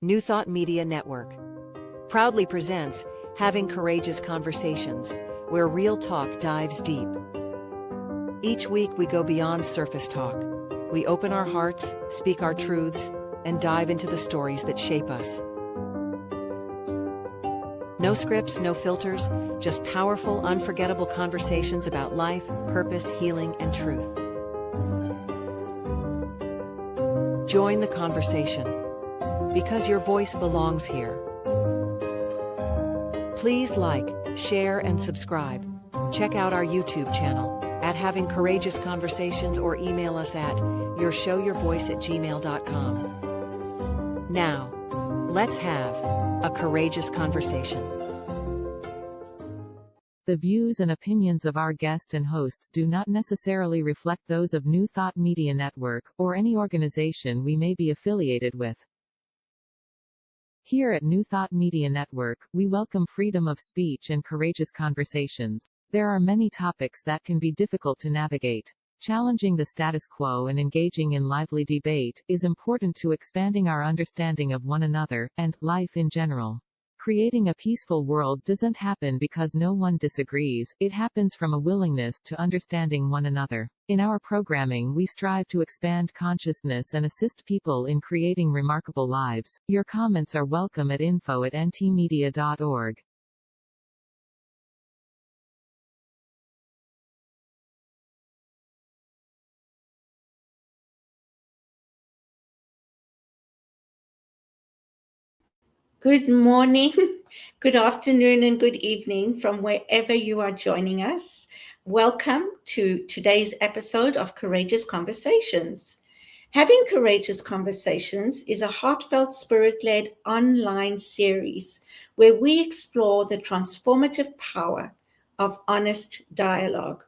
New Thought Media Network proudly presents Having Courageous Conversations, where real talk dives deep. Each week we go beyond surface talk. We open our hearts, speak our truths, and dive into the stories that shape us. No scripts, no filters, just powerful, unforgettable conversations about life, purpose, healing, and truth. Join the conversation, because your voice belongs here. Please like, share, and subscribe. Check out our YouTube channel at Having Courageous Conversations or email us at yourshowyourvoice@gmail.com. Now, let's have a courageous conversation. The views and opinions of our guest and hosts do not necessarily reflect those of New Thought Media Network, or any organization we may be affiliated with. Here at New Thought Media Network, we welcome freedom of speech and courageous conversations. There are many topics that can be difficult to navigate. Challenging the status quo and engaging in lively debate is important to expanding our understanding of one another, and life in general. Creating a peaceful world doesn't happen because no one disagrees, it happens from a willingness to understanding one another. In our programming, we strive to expand consciousness and assist people in creating remarkable lives. Your comments are welcome at info@ntmedia.org. Good morning, good afternoon, and good evening from wherever you are joining us. Welcome to today's episode of Courageous Conversations. Having Courageous Conversations is a heartfelt, spirit-led online series where we explore the transformative power of honest dialogue.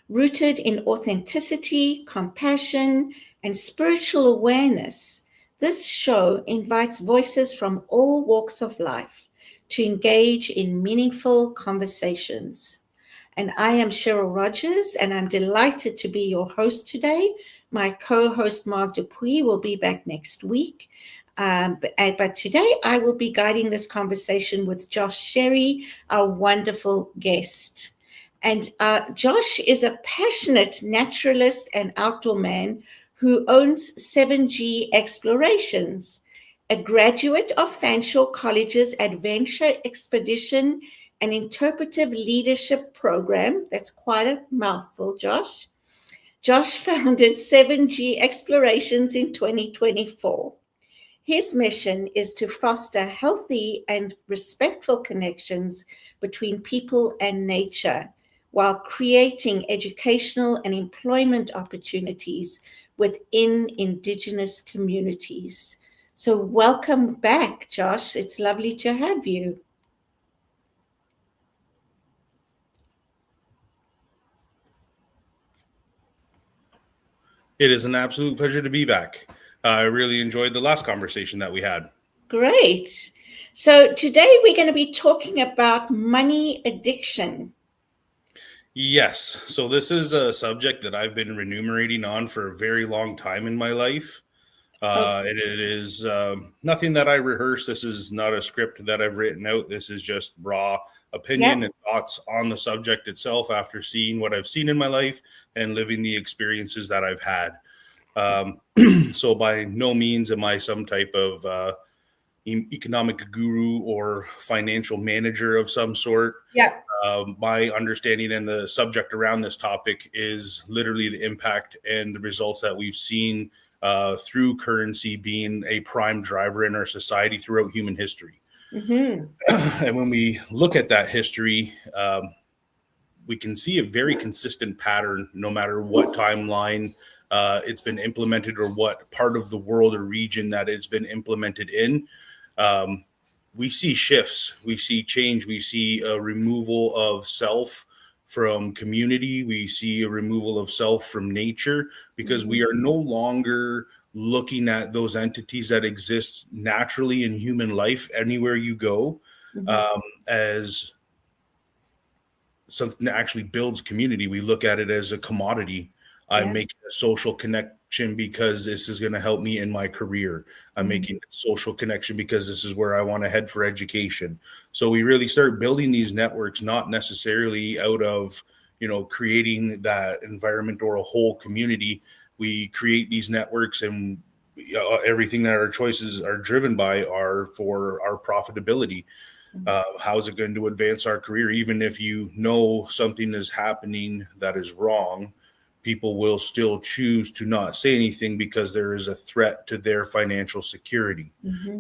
Rooted in authenticity, compassion, and spiritual awareness, this show invites voices from all walks of life to engage in meaningful conversations. And I am Cheryl Rogers, and I'm delighted to be your host today. My co-host Mark Dupuis will be back next week. But today I will be guiding this conversation with Josh Sherry, our wonderful guest. And Josh is a passionate naturalist and outdoor man who owns 7G Explorations, a graduate of Fanshawe College's Adventure Expedition and Interpretive Leadership Program. That's quite a mouthful, Josh. Josh founded 7G Explorations in 2024. His mission is to foster healthy and respectful connections between people and nature, while creating educational and employment opportunities within Indigenous communities. So welcome back, Josh. It's lovely to have you. It is an absolute pleasure to be back. I really enjoyed the last conversation that we had. Great. So today we're going to be talking about money addiction. Yes, so this is a subject that I've been remunerating on for a very long time in my life. It is nothing that I rehearse. This is not a script that I've written out. This is just raw opinion and thoughts on the subject itself after seeing what I've seen in my life and living the experiences that I've had. So by no means am I some type of economic guru or financial manager of some sort. Yeah. My understanding and the subject around this topic is literally the impact and the results that we've seen through currency being a prime driver in our society throughout human history. Mm-hmm. And when we look at that history, we can see a very consistent pattern, no matter what timeline it's been implemented or what part of the world or region that it's been implemented in. We see shifts, we see change, we see a removal of self from community, we see a removal of self from nature, because we are no longer looking at those entities that exist naturally in human life anywhere you go as something that actually builds community. We look at it as a commodity. I'm making a social connection because this is going to help me in my career. I'm making a social connection because this is where I want to head for education. So we really start building these networks, not necessarily out of, creating that environment or a whole community. We create these networks, and everything that our choices are driven by are for our profitability. How is it going to advance our career? Even if something is happening that is wrong, people will still choose to not say anything because there is a threat to their financial security.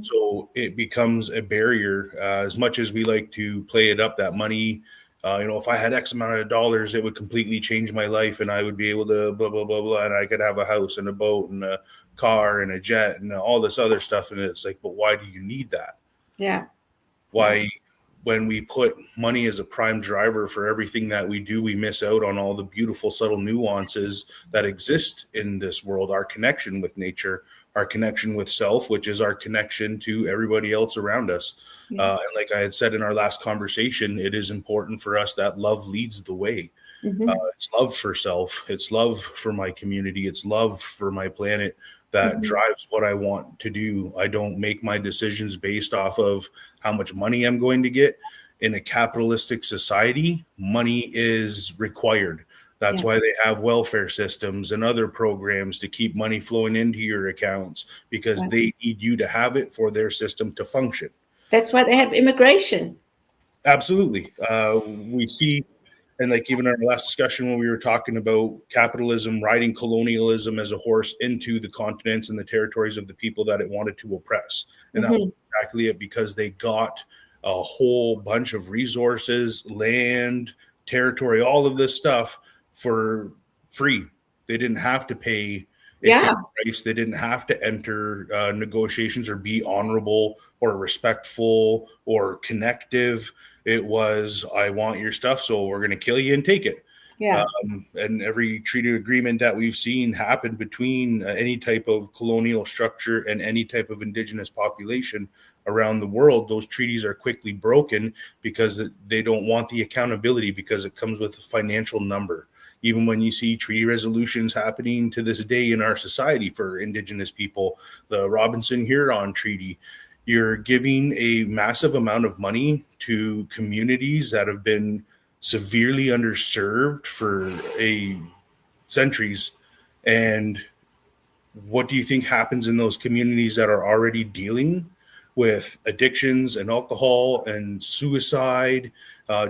So it becomes a barrier. As much as we like to play it up, that money, if I had X amount of dollars, it would completely change my life, and I would be able to blah, blah, blah, blah, and I could have a house and a boat and a car and a jet and all this other stuff. And it's like, but why do you need that? Yeah. Why, when we put money as a prime driver for everything that we do, we miss out on all the beautiful, subtle nuances that exist in this world, our connection with nature, our connection with self, which is our connection to everybody else around us. And like I had said in our last conversation, it is important for us that love leads the way. It's love for self. It's love for my community. It's love for my planet that drives what I want to do. I don't make my decisions based off of how much money I'm going to get. In a capitalistic society, money is required. That's why they have welfare systems and other programs to keep money flowing into your accounts, because they need you to have it for their system to function. That's why they have immigration. Absolutely. We see, and like even in our last discussion when we were talking about capitalism riding colonialism as a horse into the continents and the territories of the people that it wanted to oppress. And that was exactly it, because they got a whole bunch of resources, land, territory, all of this stuff for free. They didn't have to pay a fair price. They didn't have to enter negotiations or be honorable or respectful or connective. It was, I want your stuff, so we're going to kill you and take it. And every treaty agreement that we've seen happen between any type of colonial structure and any type of indigenous population around the world, those treaties are quickly broken because they don't want the accountability, because it comes with a financial number. Even when you see treaty resolutions happening to this day in our society for indigenous people, the Robinson-Huron Treaty, you're giving a massive amount of money to communities that have been severely underserved for centuries. And what do you think happens in those communities that are already dealing with addictions and alcohol and suicide,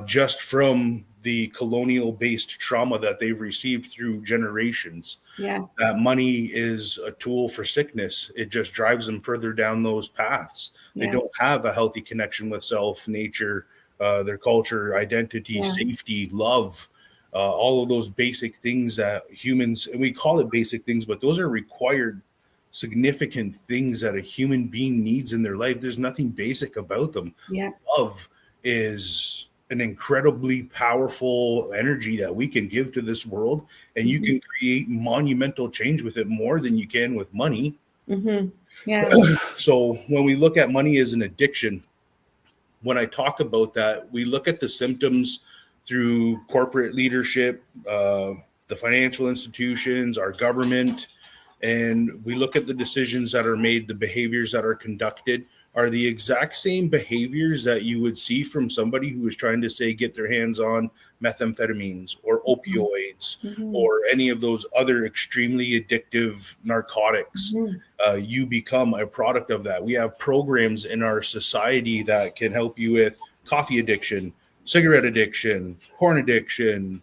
just from the colonial-based trauma that they've received through generations? That money is a tool for sickness. It just drives them further down those paths. They don't have a healthy connection with self, nature, their culture, identity, safety, love, all of those basic things that humans, and we call it basic things, but those are required, significant things that a human being needs in their life. There's nothing basic about them. Love is an incredibly powerful energy that we can give to this world, and you can create monumental change with it more than you can with money. So when we look at money as an addiction, when I talk about that, we look at the symptoms through corporate leadership, the financial institutions, our government, and we look at the decisions that are made, the behaviors that are conducted are the exact same behaviors that you would see from somebody who is trying to, say, get their hands on methamphetamines or opioids or any of those other extremely addictive narcotics. You become a product of that. We have programs in our society that can help you with coffee addiction, cigarette addiction, porn addiction,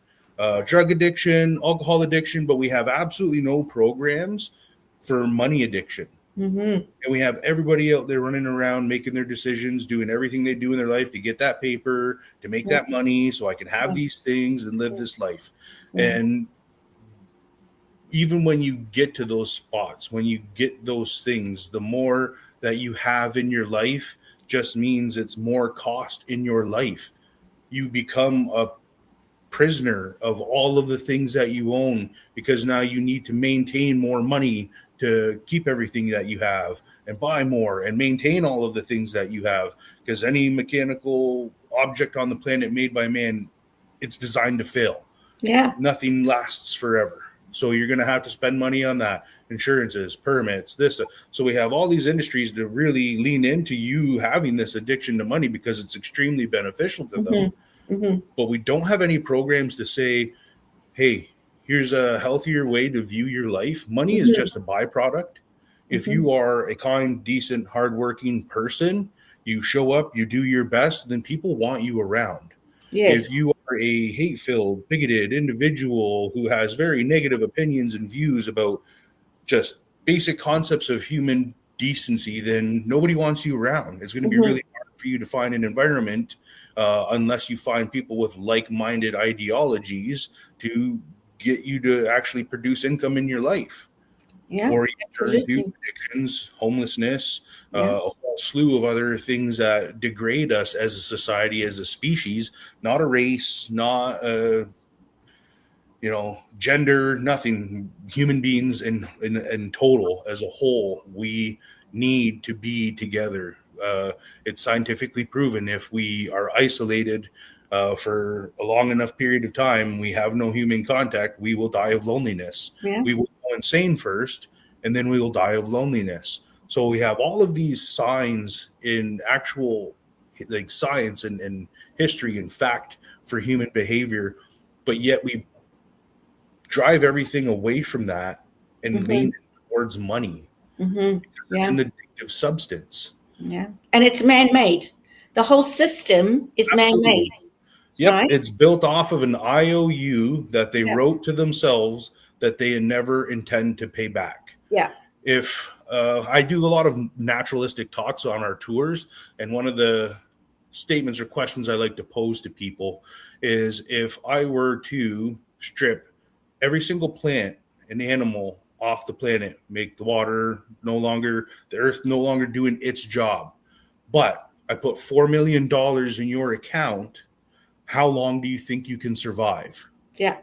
drug addiction, alcohol addiction, but we have absolutely no programs for money addiction. And we have everybody out there running around making their decisions, doing everything they do in their life to get that paper, to make that money so I can have these things and live this life. And even when you get to those spots, when you get those things, the more that you have in your life just means it's more cost in your life. You become a prisoner of all of the things that you own, because now you need to maintain more money to keep everything that you have and buy more and maintain all of the things that you have, because any mechanical object on the planet made by man, it's designed to fail. Nothing lasts forever. So you're going to have to spend money on that. insurances, permits, this. So we have all these industries to really lean into you having this addiction to money because it's extremely beneficial to them. But we don't have any programs to say, hey, here's a healthier way to view your life. Money is just a byproduct. If you are a kind, decent, hardworking person, you show up, you do your best, then people want you around. Yes. If you are a hate-filled, bigoted individual who has very negative opinions and views about just basic concepts of human decency, then nobody wants you around. It's going to be really hard for you to find an environment unless you find people with like-minded ideologies to get you to actually produce income in your life. Yeah, Or you turn to absolutely. addictions, homelessness, Yeah. a whole slew of other things that degrade us as a society, as a species, not a race, not a gender, nothing. Human beings in total, as a whole, we need to be together. It's scientifically proven if we are isolated for a long enough period of time, we have no human contact, we will die of loneliness. Yeah. We will go insane first, and then we will die of loneliness. So we have all of these signs in actual like science and history and fact for human behavior, but yet we drive everything away from that and lean towards money because it's Yeah. an addictive substance. Yeah. And it's man-made. The whole system is man-made, Absolutely. Yep. right? It's built off of an IOU that they Yeah. wrote to themselves that they never intend to pay back. Yeah. If I do a lot of naturalistic talks on our tours, and one of the statements or questions I like to pose to people is, if I were to strip every single plant and animal off the planet, make the earth no longer doing its job, but I put $4 million in your account, how long do you think you can survive? Yeah.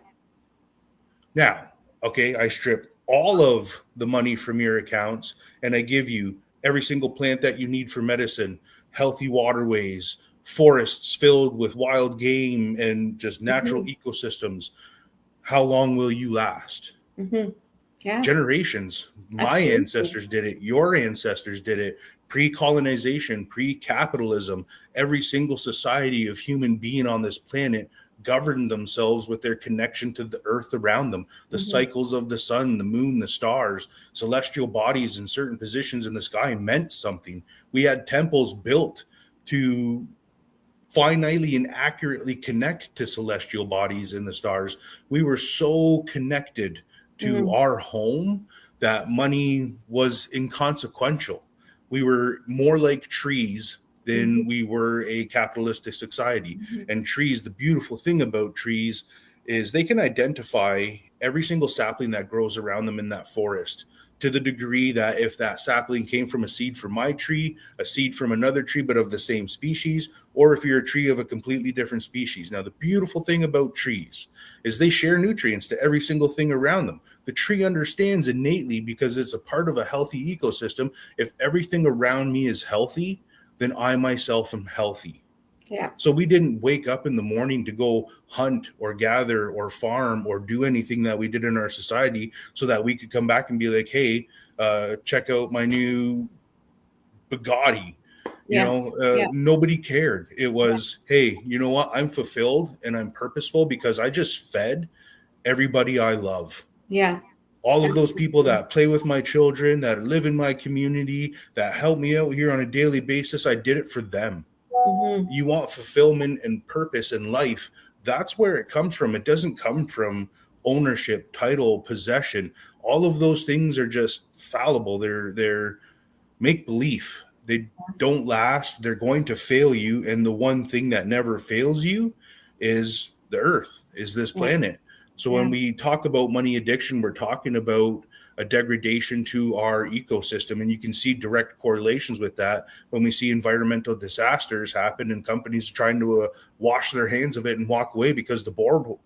Now, okay, I strip all of the money from your accounts and I give you every single plant that you need for medicine, healthy waterways, forests filled with wild game and just natural ecosystems. How long will you last? Yeah. Generations. My Absolutely. ancestors did it. Your ancestors did it. Pre-colonization, pre-capitalism, every single society of human being on this planet governed themselves with their connection to the earth around them, the cycles of the sun, the moon, the stars, celestial bodies in certain positions in the sky meant something. We had temples built to finitely and accurately connect to celestial bodies in the stars. We were so connected to our home that money was inconsequential. We were more like trees than we were a capitalistic society. And trees, the beautiful thing about trees is they can identify every single sapling that grows around them in that forest, to the degree that if that sapling came from a seed from my tree, a seed from another tree, but of the same species, or if you're a tree of a completely different species. Now, the beautiful thing about trees is they share nutrients to every single thing around them. The tree understands innately, because it's a part of a healthy ecosystem. If everything around me is healthy, then I myself am healthy. Yeah. So we didn't wake up in the morning to go hunt or gather or farm or do anything that we did in our society so that we could come back and be like, hey, check out my new Bugatti. Nobody cared. It was, hey, you know what? I'm fulfilled and I'm purposeful because I just fed everybody I love. Yeah. All of those people that play with my children, that live in my community, that help me out here on a daily basis, I did it for them. You want fulfillment and purpose in life. That's where it comes from. It doesn't come from ownership, title, possession. All of those things are just fallible. They're make believe. They don't last. They're going to fail you. And the one thing that never fails you is the earth, is this planet. So when we talk about money addiction, we're talking about a degradation to our ecosystem. And you can see direct correlations with that when we see environmental disasters happen and companies trying to wash their hands of it and walk away because the board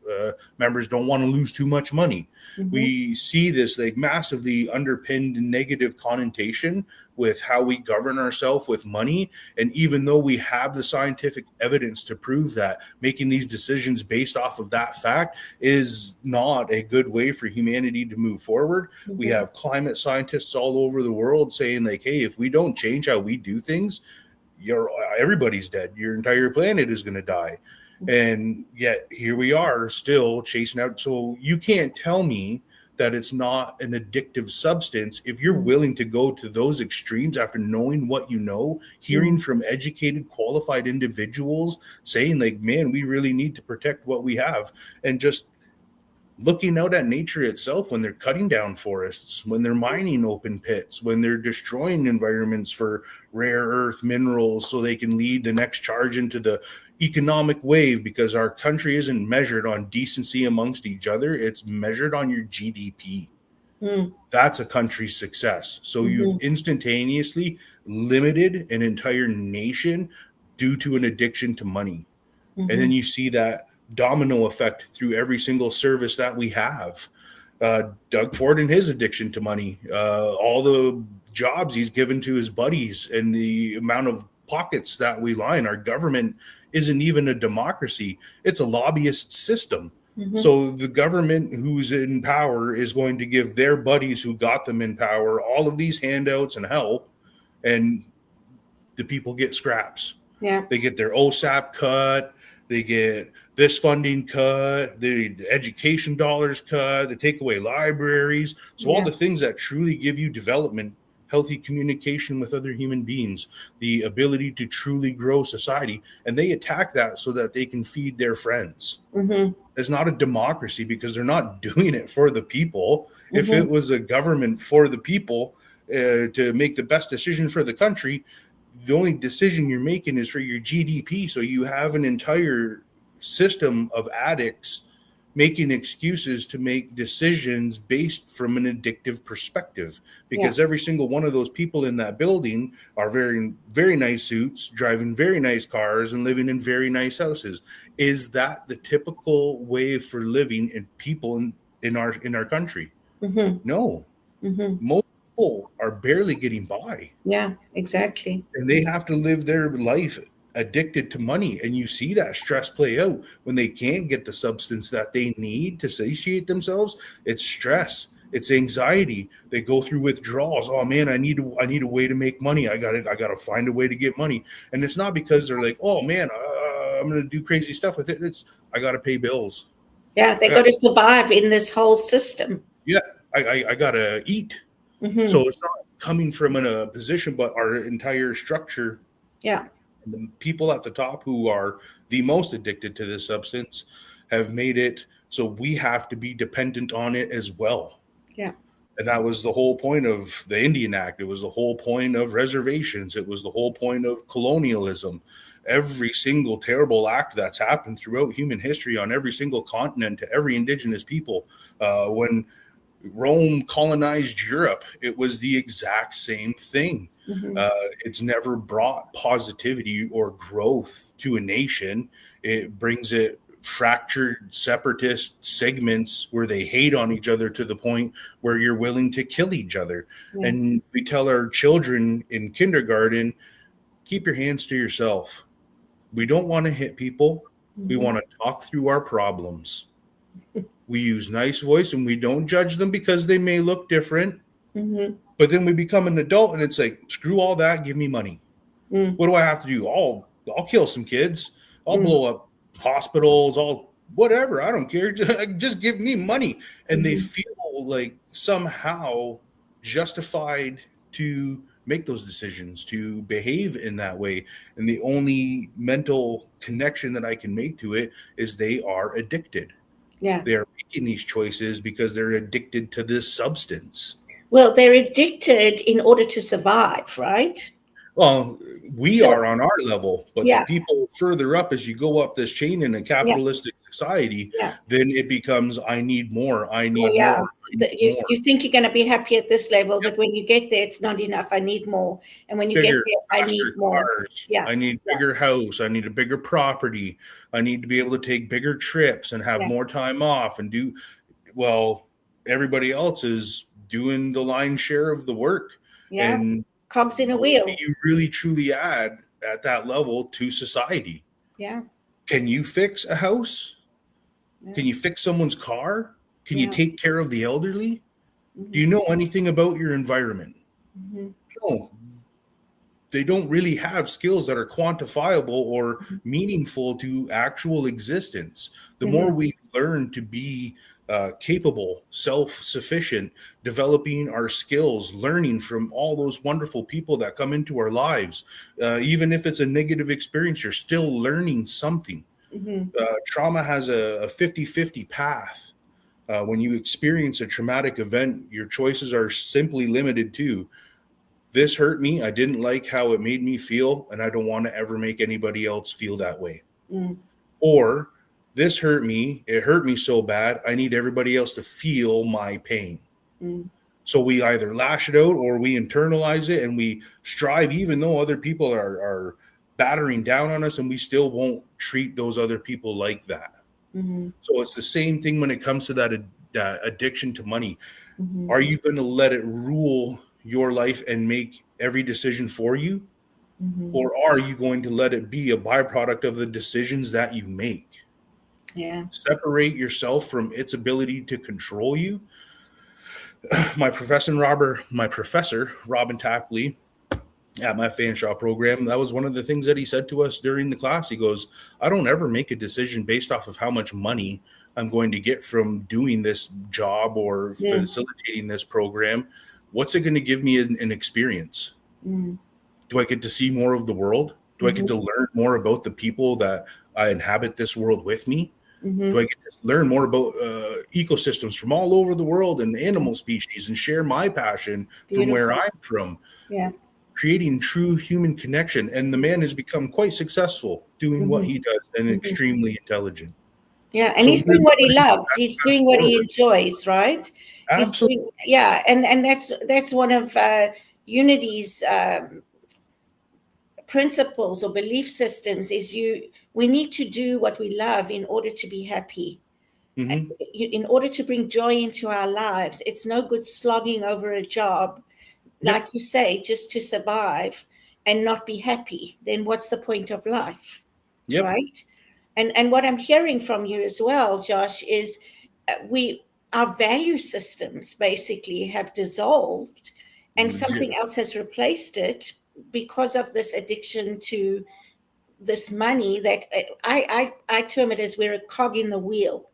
members don't want to lose too much money. We see this like massively underpinned negative connotation with how we govern ourselves with money. And even though we have the scientific evidence to prove that, making these decisions based off of that fact is not a good way for humanity to move forward. We have climate scientists all over the world saying like, hey, if we don't change how we do things, everybody's dead. Your entire planet is going to die. And yet here we are still chasing out. So you can't tell me that it's not an addictive substance if you're willing to go to those extremes after knowing what you know, hearing from educated, qualified individuals saying like, man, we really need to protect what we have, and just looking out at nature itself when they're cutting down forests, when they're mining open pits, when they're destroying environments for rare earth minerals so they can lead the next charge into the economic wave, because our country isn't measured on decency amongst each other. It's measured on your GDP. That's a country's success. So you've instantaneously limited an entire nation due to an addiction to money. And then you see that domino effect through every single service that we have. Doug Ford and his addiction to money, all the jobs he's given to his buddies, and the amount of pockets that we line. Our government isn't even a democracy. It's a lobbyist system. So the government who's in power is going to give their buddies who got them in power all of these handouts and help, and the people get scraps. Yeah. They get their OSAP cut. They get this funding cut, the education dollars cut, they take away libraries. So all the things that truly give you development, healthy communication with other human beings, the ability to truly grow society, and they attack that so that they can feed their friends. It's not a democracy because they're not doing it for the people. If it was a government for the people to make the best decision for the country, the only decision you're making is for your GDP. So you have an entire system of addicts making excuses to make decisions based from an addictive perspective, because every single one of those people in that building are wearing very nice suits, driving very nice cars, and living in very nice houses. Is that the typical way for living in people in our country? No. Most people are barely getting by. Yeah, exactly. And they have to live their life addicted to money. And you see that stress play out when they can't get the substance that they need to satiate themselves. It's stress, it's anxiety. They go through withdrawals. Oh man, I need a way to make money. I gotta find a way to get money. And it's not because they're like, oh man, I'm gonna do crazy stuff with it. It's, I gotta pay bills. Yeah, they got to survive in this whole system. Yeah, I gotta eat. So it's not coming from a position, but our entire structure. Yeah. The people at the top who are the most addicted to this substance have made it so we have to be dependent on it as well. Yeah. And that was the whole point of the Indian Act. It was the whole point of reservations. It was the whole point of colonialism. Every single terrible act that's happened throughout human history on every single continent to every indigenous people. When Rome colonized Europe, it was the exact same thing. It's never brought positivity or growth to a nation. It brings it fractured separatist segments where they hate on each other to the point where you're willing to kill each other. And we tell our children in kindergarten, keep your hands to yourself. We don't want to hit people. We want to talk through our problems. We use nice voice and we don't judge them because they may look different. But then we become an adult and it's like, screw all that, give me money. What do I have to do? I'll kill some kids. I'll blow up hospitals. I'll whatever. I don't care. Just give me money. And they feel like somehow justified to make those decisions, to behave in that way. And the only mental connection that I can make to it is they are addicted. Yeah. They're making these choices because they're addicted to this substance. Well, they're addicted in order to survive, right? Well, we are on our level, but Yeah. the people further up, as you go up this chain in a capitalistic society, then it becomes, I need more, I need more. I need more. You think you're going to be happy at this level, but when you get there, it's not enough. I need more. And when you Bigger, get there, I need faster more. cars. Yeah. I need bigger house. I need a bigger property. I need to be able to take bigger trips and have more time off and do, well, everybody else is doing the lion's share of the work. Yeah. And cogs in a What wheel. do you really truly add at that level to society? Yeah. Can you fix a house? Yeah. Can you fix someone's car? Can you Yeah. take care of the elderly? Mm-hmm. Do you know anything about your environment? Mm-hmm. No, they don't really have skills that are quantifiable or meaningful to actual existence. The more we learn to be capable, self-sufficient, developing our skills, learning from all those wonderful people that come into our lives, even if it's a negative experience, you're still learning something. Mm-hmm. Trauma has a 50-50 path. When you experience a traumatic event, your choices are simply limited to: this hurt me, I didn't like how it made me feel, and I don't want to ever make anybody else feel that way. Mm. Or, this hurt me, it hurt me so bad, I need everybody else to feel my pain. Mm. So we either lash it out or we internalize it, and we strive, even though other people are battering down on us, and we still won't treat those other people like that. Mm-hmm. So it's the same thing when it comes to that addiction to money. Mm-hmm. Are you going to let it rule your life and make every decision for you? Mm-hmm. Or are you going to let it be a byproduct of the decisions that you make? Yeah. Separate yourself from its ability to control you. My professor, Robin Tapley, at my Fanshawe program, that was one of the things that he said to us during the class. He goes, I don't ever make a decision based off of how much money I'm going to get from doing this job or facilitating this program. What's it going to give me an experience? Mm. Do I get to see more of the world? Do I get to learn more about the people that I inhabit this world with me? Mm-hmm. Do I get to learn more about ecosystems from all over the world and animal species and share my passion from where I'm from? Yeah. Creating true human connection. And the man has become quite successful doing what he does and extremely intelligent. Yeah, and So he's doing really, what he just loves. He's doing what he enjoys, right? He's absolutely. doing, yeah, and that's one of Unity's principles or belief systems is we need to do what we love in order to be happy. Mm-hmm. In order to bring joy into our lives. It's no good slogging over a job, like you say, just to survive and not be happy. Then what's the point of life? Yep. Right? And what I'm hearing from you as well, Josh, is our value systems basically have dissolved and something else has replaced it because of this addiction to this money that I term it as we're a cog in the wheel.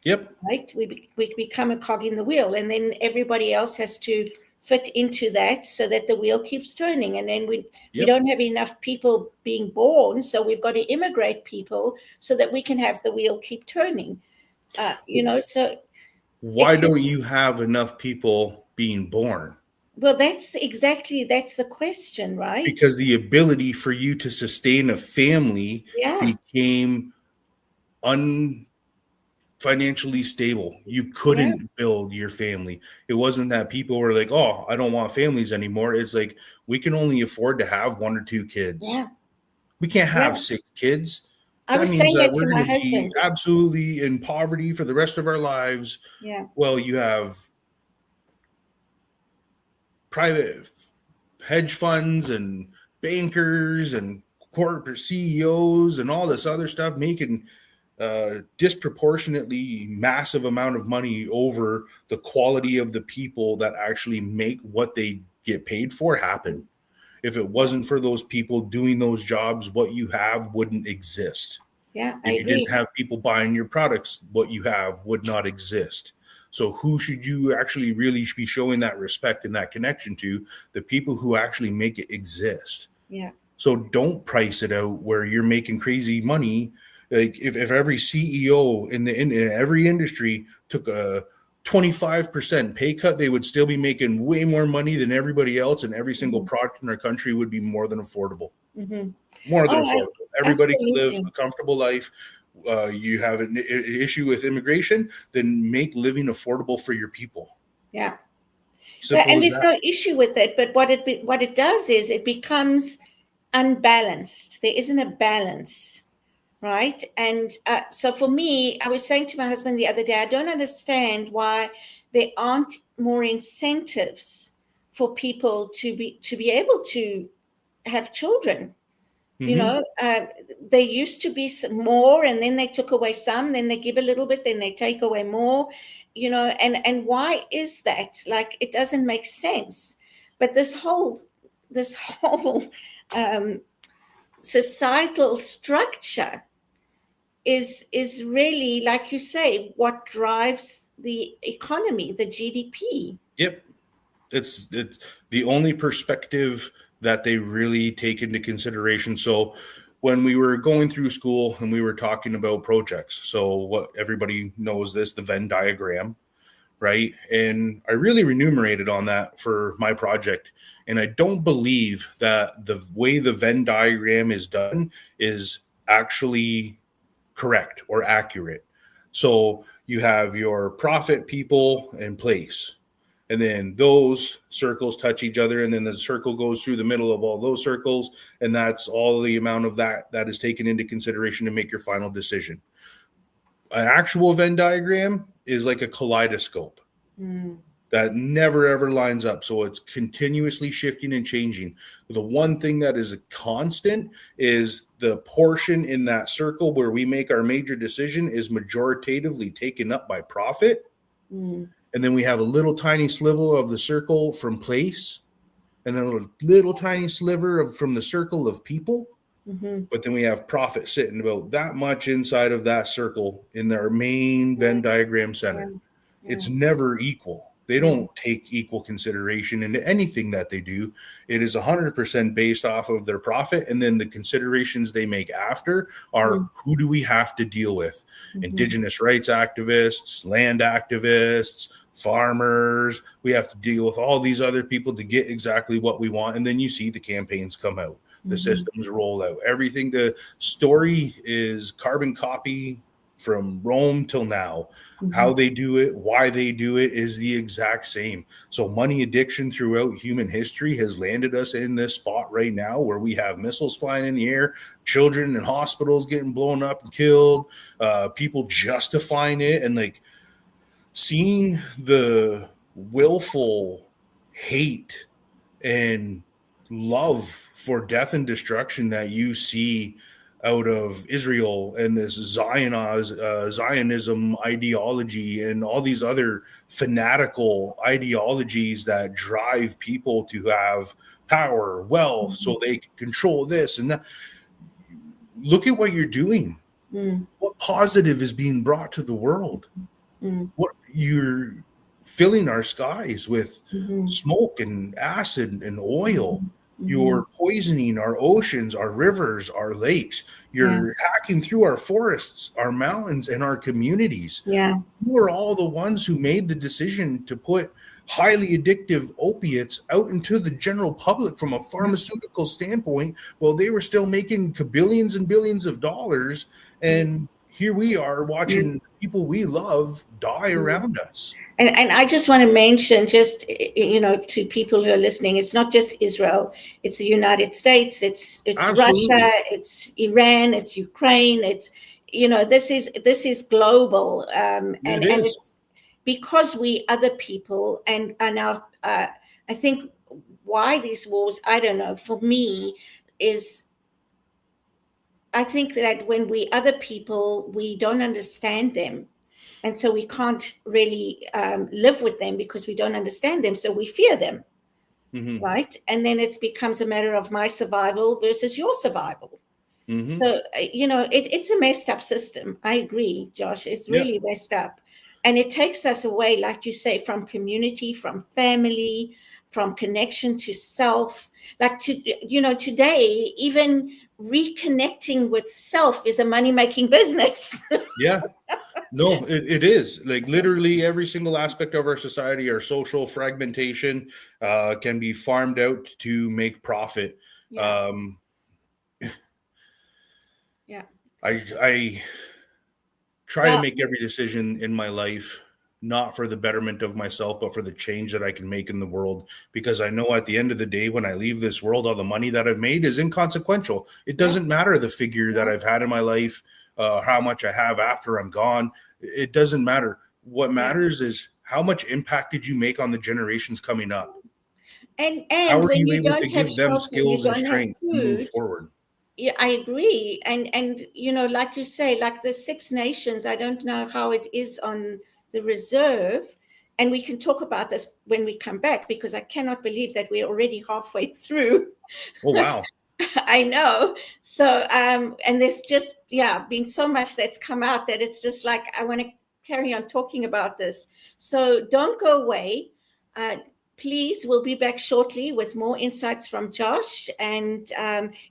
Yep. Right? We become a cog in the wheel, and then everybody else has to fit into that so that the wheel keeps turning. And then we don't have enough people being born, so we've got to immigrate people so that we can have the wheel keep turning. So why don't you have enough people being born? Well, that's the question, right? Because the ability for you to sustain a family became financially stable. You couldn't build your family. It wasn't that people were like, oh, I don't want families anymore. It's like, we can only afford to have 1 or 2 kids. Yeah. We can't have 6 kids. I was means saying that that to we're my going to be husband. absolutely in poverty for the rest of our lives. Yeah. Well, you have private hedge funds and bankers and corporate CEOs and all this other stuff making disproportionately massive amount of money over the quality of the people that actually make what they get paid for happen. If it wasn't for those people doing those jobs, what you have wouldn't exist. Yeah, if you didn't have people buying your products, what you have would not exist. So who should you actually really be showing that respect and that connection to? The people who actually make it exist. Yeah. So don't price it out where you're making crazy money. Like if every CEO in every industry took a 25% pay cut, they would still be making way more money than everybody else, and every single product in our country would be more than affordable. More than affordable. Everybody can live a comfortable life. You have an issue with immigration, then make living affordable for your people. Yeah. Simple and as there's that. no issue with it, but what it does is it becomes unbalanced. There isn't a balance, right? And so for me, I was saying to my husband the other day, I don't understand why there aren't more incentives for people to be able to have children. There used to be some more, and then they took away some, then they give a little bit, then they take away more, and why is that? Like, it doesn't make sense. But this whole societal structure is really, like you say, what drives the economy, the GDP. Yep. It's the only perspective that they really take into consideration. So when we were going through school and we were talking about projects, so what everybody knows this, the Venn diagram, right? And I really remunerated on that for my project. And I don't believe that the way the Venn diagram is done is actually correct or accurate. So you have your profit, people, and place. And then those circles touch each other, and then the circle goes through the middle of all those circles, and that's all the amount of that is taken into consideration to make your final decision. An actual Venn diagram is like a kaleidoscope that never ever lines up, so it's continuously shifting and changing. The one thing that is a constant is the portion in that circle where we make our major decision is majoritatively taken up by profit. And then we have a little tiny sliver of the circle from place, and then a little tiny sliver from the circle of people. But then we have profit sitting about that much inside of that circle in our main Venn diagram center. It's never equal. They don't take equal consideration into anything that they do. It is 100% based off of their profit. And then the considerations they make after are, who do we have to deal with? Indigenous rights activists, land activists, farmers. We have to deal with all these other people to get exactly what we want. And then you see the campaigns come out, the systems roll out, everything. The story is carbon copy from Rome till now. How they do it, why they do it is the exact same. So money addiction throughout human history has landed us in this spot right now where we have missiles flying in the air, children in hospitals getting blown up and killed, people justifying it, and like seeing the willful hate and love for death and destruction that you see out of Israel and this Zionism ideology and all these other fanatical ideologies that drive people to have power, wealth, so they can control this and that. Look at what you're doing. What positive is being brought to the world? What you're filling our skies with smoke and acid and oil. You're poisoning our oceans, our rivers, our lakes. You're hacking through our forests, our mountains, and our communities. You are all the ones who made the decision to put highly addictive opiates out into the general public from a pharmaceutical standpoint while they were still making billions and billions of dollars. And here we are watching people we love die around us. And I just want to mention, just, to people who are listening, it's not just Israel, it's the United States, it's Russia, it's Iran, it's Ukraine, it's, this is global. And it's because we other people and our, I think why these wars, I don't know, for me is, I think that when we other people, we don't understand them. And so we can't really live with them because we don't understand them. So we fear them, right? And then it becomes a matter of my survival versus your survival. So, it's a messed up system. I agree, Josh. It's really messed up. And it takes us away, like you say, from community, from family, from connection to self. Like, today, even reconnecting with self is a money-making business. No, it is. Like literally every single aspect of our society, our social fragmentation can be farmed out to make profit. I try to make every decision in my life not for the betterment of myself, but for the change that I can make in the world. Because I know at the end of the day, when I leave this world, all the money that I've made is inconsequential. It doesn't matter the figure that I've had in my life, how much I have after I'm gone. It doesn't matter. What matters is how much impact did you make on the generations coming up? How And are when you you able to don't have give them shelter, you skills and don't have strength to move food. forward? Yeah, I agree. And like you say, like the Six Nations, I don't know how it is on the reserve. And we can talk about this when we come back, because I cannot believe that we're already halfway through. Oh, wow. I know. So, and there's just, been so much that's come out that it's just like, I want to carry on talking about this. So don't go away. Please, we'll be back shortly with more insights from Josh. And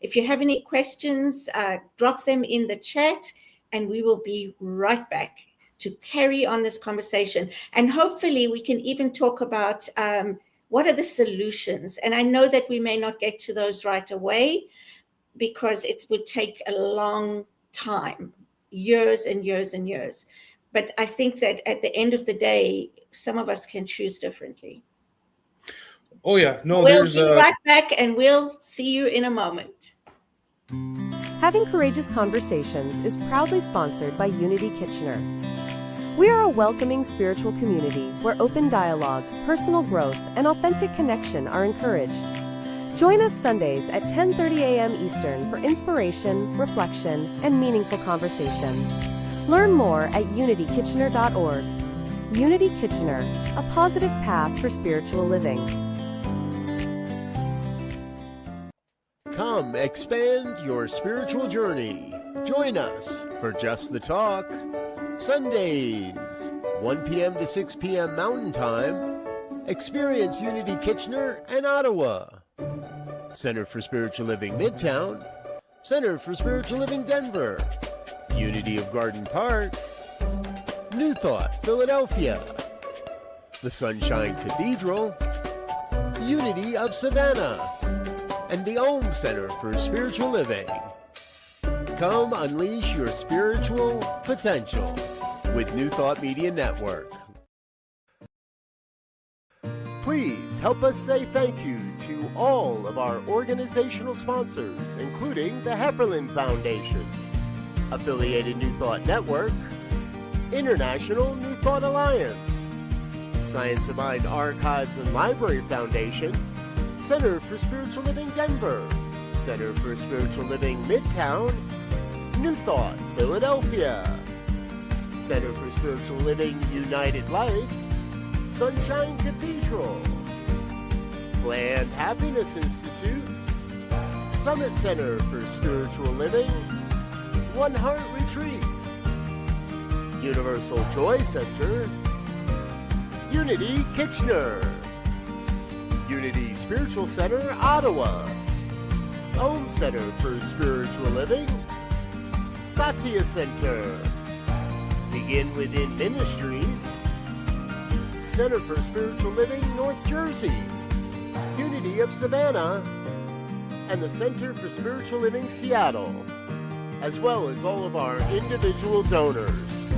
if you have any questions, drop them in the chat, and we will be right back to carry on this conversation. And hopefully we can even talk about what are the solutions. And I know that we may not get to those right away, because it would take a long time, years and years and years. But I think that at the end of the day, some of us can choose differently. Oh, yeah. No, We'll be right back, and we'll see you in a moment. Having Courageous Conversations is proudly sponsored by Unity Kitchener. We are a welcoming spiritual community where open dialogue, personal growth, and authentic connection are encouraged. Join us Sundays at 10:30 a.m. Eastern for inspiration, reflection, and meaningful conversation. Learn more at unitykitchener.org. Unity Kitchener, a positive path for spiritual living. Come expand your spiritual journey. Join us for Just the Talk. Sundays, 1 p.m. to 6 p.m. Mountain Time. Experience Unity Kitchener and Ottawa. Center for Spiritual Living Midtown. Center for Spiritual Living Denver. Unity of Garden Park. New Thought, Philadelphia. The Sunshine Cathedral. Unity of Savannah. And the Om Center for Spiritual Living. Come unleash your spiritual potential with New Thought Media Network. Please help us say thank you to all of our organizational sponsors, including the Hefferland Foundation, Affiliated New Thought Network, International New Thought Alliance, Science of Mind Archives and Library Foundation, Center for Spiritual Living Denver, Center for Spiritual Living Midtown, New Thought Philadelphia, Center for Spiritual Living United Life, Sunshine Cathedral, Planned Happiness Institute, Summit Center for Spiritual Living, One Heart Retreats, Universal Joy Center, Unity Kitchener, Unity Spiritual Center, Ottawa, Om Center for Spiritual Living, Satya Center, Begin Within Ministries, Center for Spiritual Living, North Jersey, Unity of Savannah, and the Center for Spiritual Living, Seattle, as well as all of our individual donors.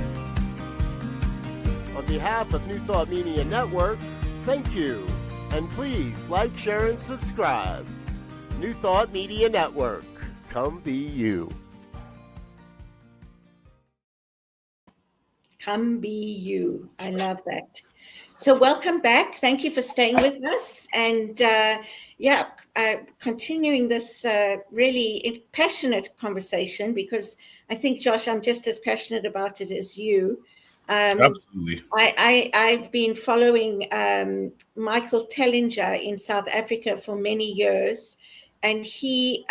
On behalf of New Thought Media Network, thank you. And please like, share, and subscribe. New Thought Media Network. Come be you. Come be you. I love that. So welcome back. Thank you for staying with us. And continuing this really passionate conversation, because I think, Josh, I'm just as passionate about it as you. Absolutely. I've been following Michael Tellinger in South Africa for many years, and he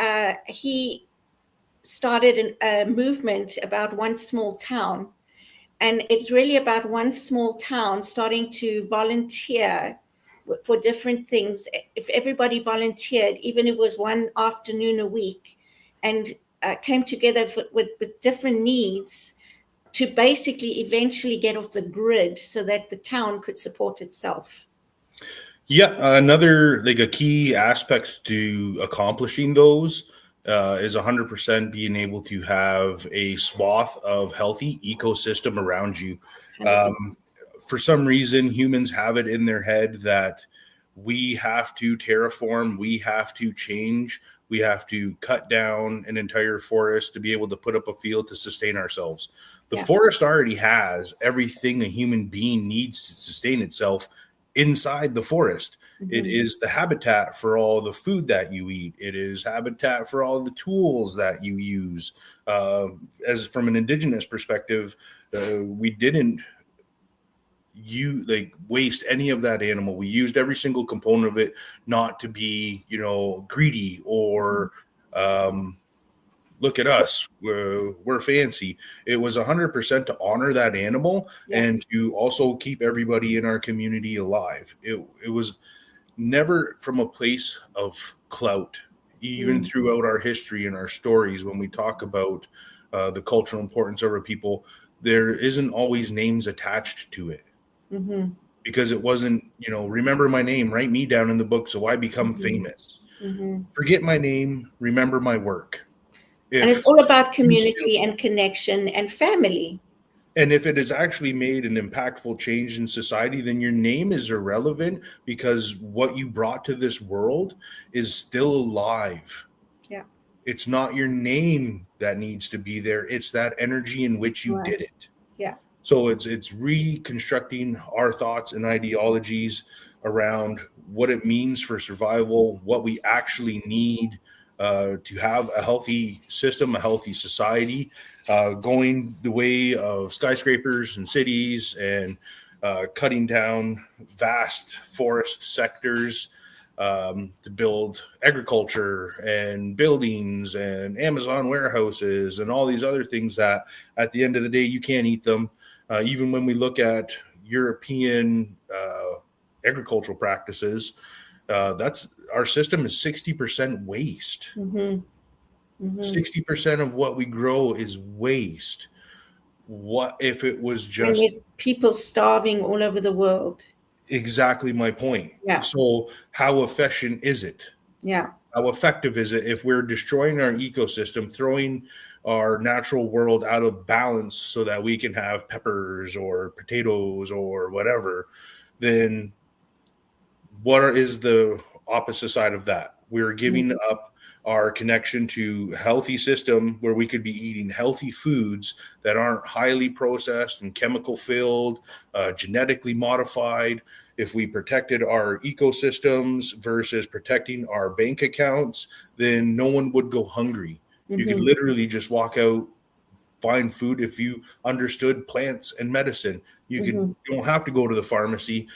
started a movement about one small town. And it's really about one small town starting to volunteer for different things. If everybody volunteered, even if it was one afternoon a week, and came together with different needs to basically eventually get off the grid so that the town could support itself. Yeah, another a key aspect to accomplishing those is 100% being able to have a swath of healthy ecosystem around you. For some reason, humans have it in their head that we have to terraform, we have to change, we have to cut down an entire forest to be able to put up a field to sustain ourselves. The forest already has everything a human being needs to sustain itself inside the forest. It is the habitat for all the food that you eat. It is habitat for all the tools that you use. As from an indigenous perspective, we didn't waste any of that animal. We used every single component of it, not to be, greedy or look at us, we're fancy. It was 100% to honor that animal and to also keep everybody in our community alive. It was never from a place of clout. Even throughout our history and our stories, when we talk about the cultural importance of our people, there isn't always names attached to it. Because it wasn't, remember my name, write me down in the book so I become famous. Forget my name, remember my work. And it's all about community and connection and family. And if it has actually made an impactful change in society, then your name is irrelevant, because what you brought to this world is still alive. Yeah. It's not your name that needs to be there. It's that energy in which you did it. Yeah. So it's reconstructing our thoughts and ideologies around what it means for survival, what we actually need to have a healthy system, a healthy society, going the way of skyscrapers and cities and cutting down vast forest sectors to build agriculture and buildings and Amazon warehouses and all these other things that at the end of the day, you can't eat them. Even when we look at European agricultural practices, that's our system is 60% waste. 60% of what we grow is waste. What if it was just... And there's people starving all over the world. Exactly my point. Yeah. So how efficient is it? Yeah. How effective is it if we're destroying our ecosystem, throwing our natural world out of balance so that we can have peppers or potatoes or whatever? Then what is the opposite side of that? We're giving up our connection to healthy system where we could be eating healthy foods that aren't highly processed and chemical filled, genetically modified. If we protected our ecosystems versus protecting our bank accounts, then no one would go hungry. You could literally just walk out, find food. If you understood plants and medicine, you don't have to go to the pharmacy.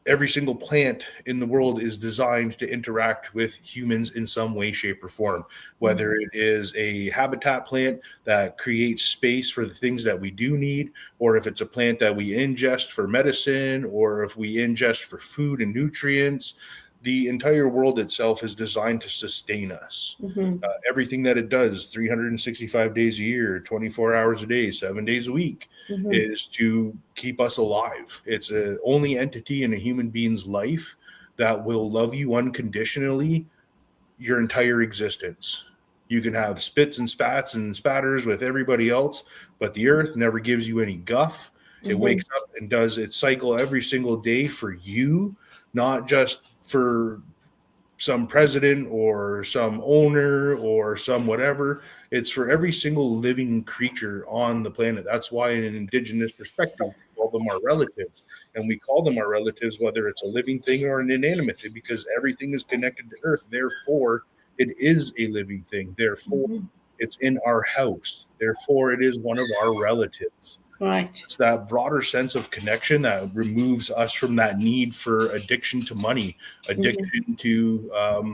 Every single plant in the world is designed to interact with humans in some way, shape, or form, whether it is a habitat plant that creates space for the things that we do need, or if it's a plant that we ingest for medicine, or if we ingest for food and nutrients. The entire world itself is designed to sustain us. Everything that it does, 365 days a year, 24 hours a day, 7 days a week, is to keep us alive. It's the only entity in a human being's life that will love you unconditionally your entire existence. You can have spits and spats and spatters with everybody else, but the earth never gives you any guff. It wakes up and does its cycle every single day for you, not just for some president or some owner or some whatever. It's for every single living creature on the planet. That's why in an indigenous perspective, we call them our relatives. And we call them our relatives, whether it's a living thing or an inanimate thing, because everything is connected to earth. Therefore, it is a living thing. Therefore, it's in our house. Therefore, it is one of our relatives. Right. It's that broader sense of connection that removes us from that need for addiction to money, addiction to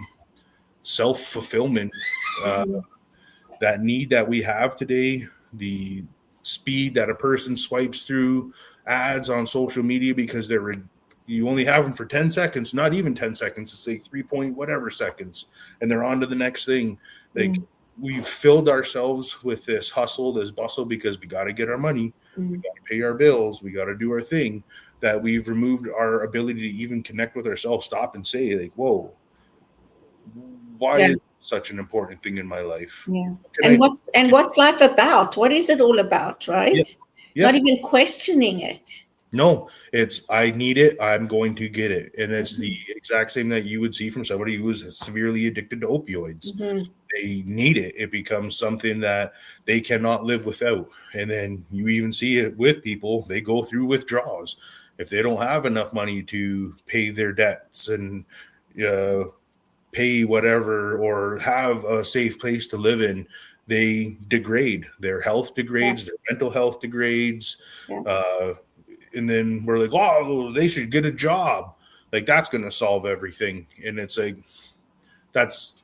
self-fulfillment, that need that we have today, the speed that a person swipes through ads on social media because you only have them for 10 seconds, not even 10 seconds. It's like 3 point whatever seconds, and they're on to the next thing. Like we've filled ourselves with this hustle, this bustle, because we got to get our money. We got to pay our bills. We got to do our thing, that we've removed our ability to even connect with ourselves, stop and say like, whoa, why is such an important thing in my life? Yeah. And what's life about? What is it all about, right? Not even questioning it. No, it's I need it, I'm going to get it. And it's the exact same that you would see from somebody who is severely addicted to opioids. They need it. It becomes something that they cannot live without. And then you even see it with people. They go through withdrawals. If they don't have enough money to pay their debts and pay whatever or have a safe place to live in, they degrade. Their health degrades, their mental health degrades. And then we're like, oh, they should get a job. Like, that's going to solve everything. And it's like, that's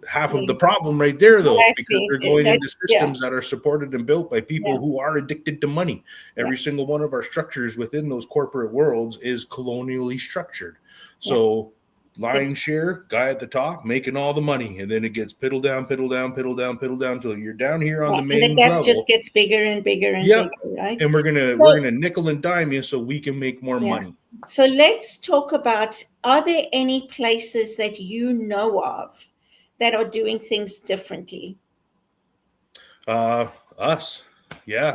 half of the problem right there, though, because they're going into systems that are supported and built by people who are addicted to money. Every single one of our structures within those corporate worlds is colonially structured. So lion share, guy at the top making all the money, and then it gets piddle down till you're down here on the main and the gap level. just gets bigger and bigger and bigger, right? And we're gonna nickel and dime you so we can make more money. So let's talk about, are there any places that you know of that are doing things differently? Us.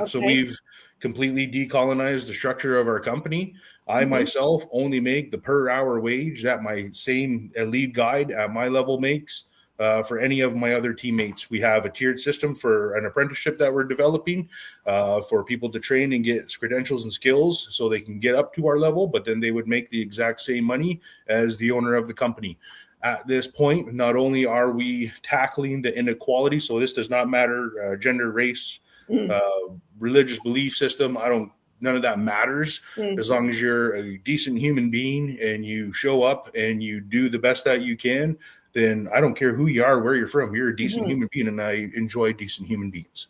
So we've completely decolonized the structure of our company. I myself only make the per hour wage that my same lead guide at my level makes for any of my other teammates. We have a tiered system for an apprenticeship that we're developing for people to train and get credentials and skills so they can get up to our level, but then they would make the exact same money as the owner of the company. At this point, not only are we tackling the inequality, so this does not matter gender, race, religious belief system. None of that matters as long as you're a decent human being and you show up and you do the best that you can. Then I don't care who you are, where you're from. You're a decent human being, and I enjoy decent human beings.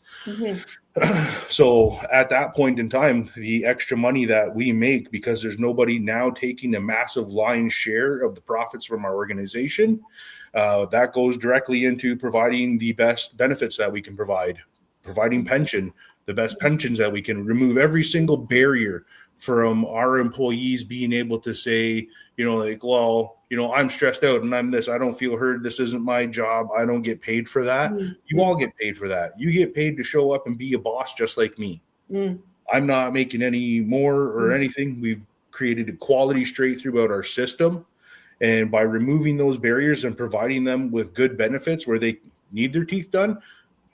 So at that point in time, the extra money that we make, because there's nobody now taking a massive lion's share of the profits from our organization, that goes directly into providing the best benefits that we can provide, providing pension, the best pensions that we can, remove every single barrier from our employees being able to say, like, well, I'm stressed out and I'm this, I don't feel heard. This isn't my job. I don't get paid for that. You all get paid for that. You get paid to show up and be a boss just like me. I'm not making any more or anything. We've created equality straight throughout our system. And by removing those barriers and providing them with good benefits where they need their teeth done,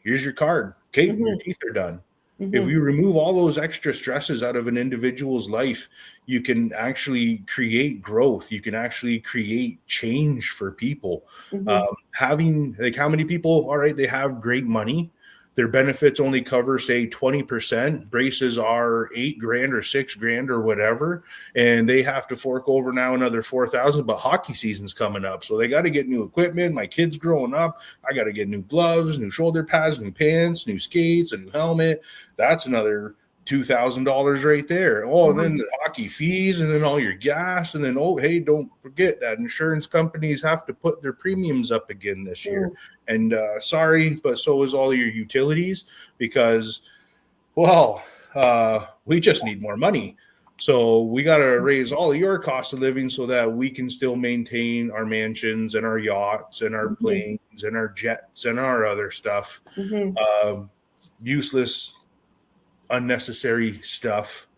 here's your card. Okay, your teeth are done. If we remove all those extra stresses out of an individual's life, you can actually create growth. You can actually create change for people. Having, like, how many people, all right, they have great money. Their benefits only cover, say, 20%. Braces are $8,000 or $6,000 or whatever. And they have to fork over now another $4,000, but hockey season's coming up. So they got to get new equipment. My kid's growing up. I got to get new gloves, new shoulder pads, new pants, new skates, a new helmet. That's another $2,000 right there. Oh, and then the hockey fees, and then all your gas, and then, oh, hey, don't forget that insurance companies have to put their premiums up again this year. And sorry, but so is all your utilities, because, well, we just need more money. So we got to raise all of your costs of living so that we can still maintain our mansions and our yachts and our planes and our jets and our other stuff. Useless, unnecessary stuff.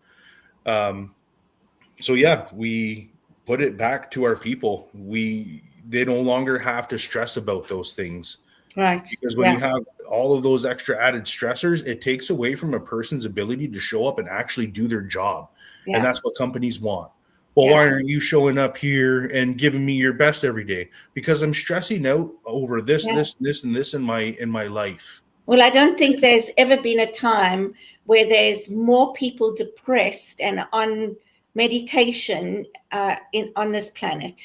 So yeah, we put it back to our people. They no longer have to stress about those things. Right. Because when you have all of those extra added stressors, it takes away from a person's ability to show up and actually do their job. And that's what companies want. Well, why aren't you showing up here and giving me your best every day? Because I'm stressing out over this, this, and this in my life. Well, I don't think there's ever been a time where there's more people depressed and on medication on this planet.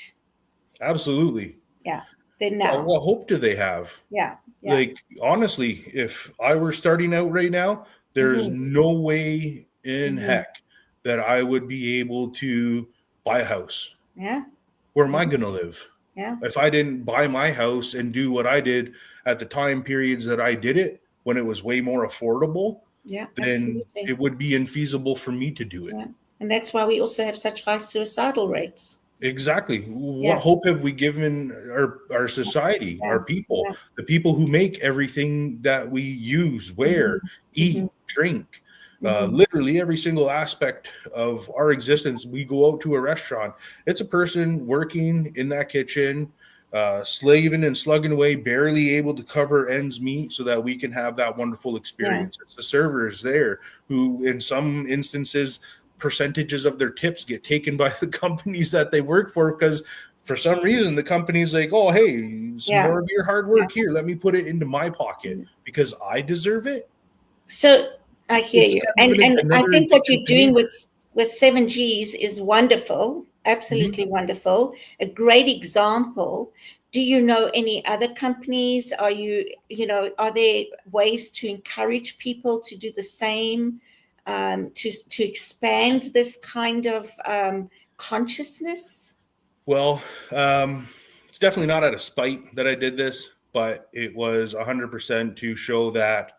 Absolutely. Yeah. Than now. What hope do they have? Yeah. Like, honestly, if I were starting out right now, there's no way in heck that I would be able to buy a house. Yeah. Where am I going to live? Yeah. If I didn't buy my house and do what I did at the time periods that I did it, when it was way more affordable, then absolutely. It would be infeasible for me to do it. Yeah. And that's why we also have such high suicidal rates. Exactly. What hope have we given our society, our people, the people who make everything that we use, wear, eat, drink, literally every single aspect of our existence? We go out to a restaurant. It's a person working in that kitchen, slaving and slugging away, barely able to cover ends meet so that we can have that wonderful experience. It's the servers there who, in some instances, percentages of their tips get taken by the companies that they work for, because for some reason the company's like, oh, hey, some more of your hard work here, let me put it into my pocket because I deserve it. So I hear It's you. kind of And I another think what you're addictive doing behavior. with 7Gs is wonderful, absolutely wonderful, a great example. Do you know any other companies? Are there ways to encourage people to do the same, to expand this kind of consciousness? Well, it's definitely not out of spite that I did this, but it was 100% to show that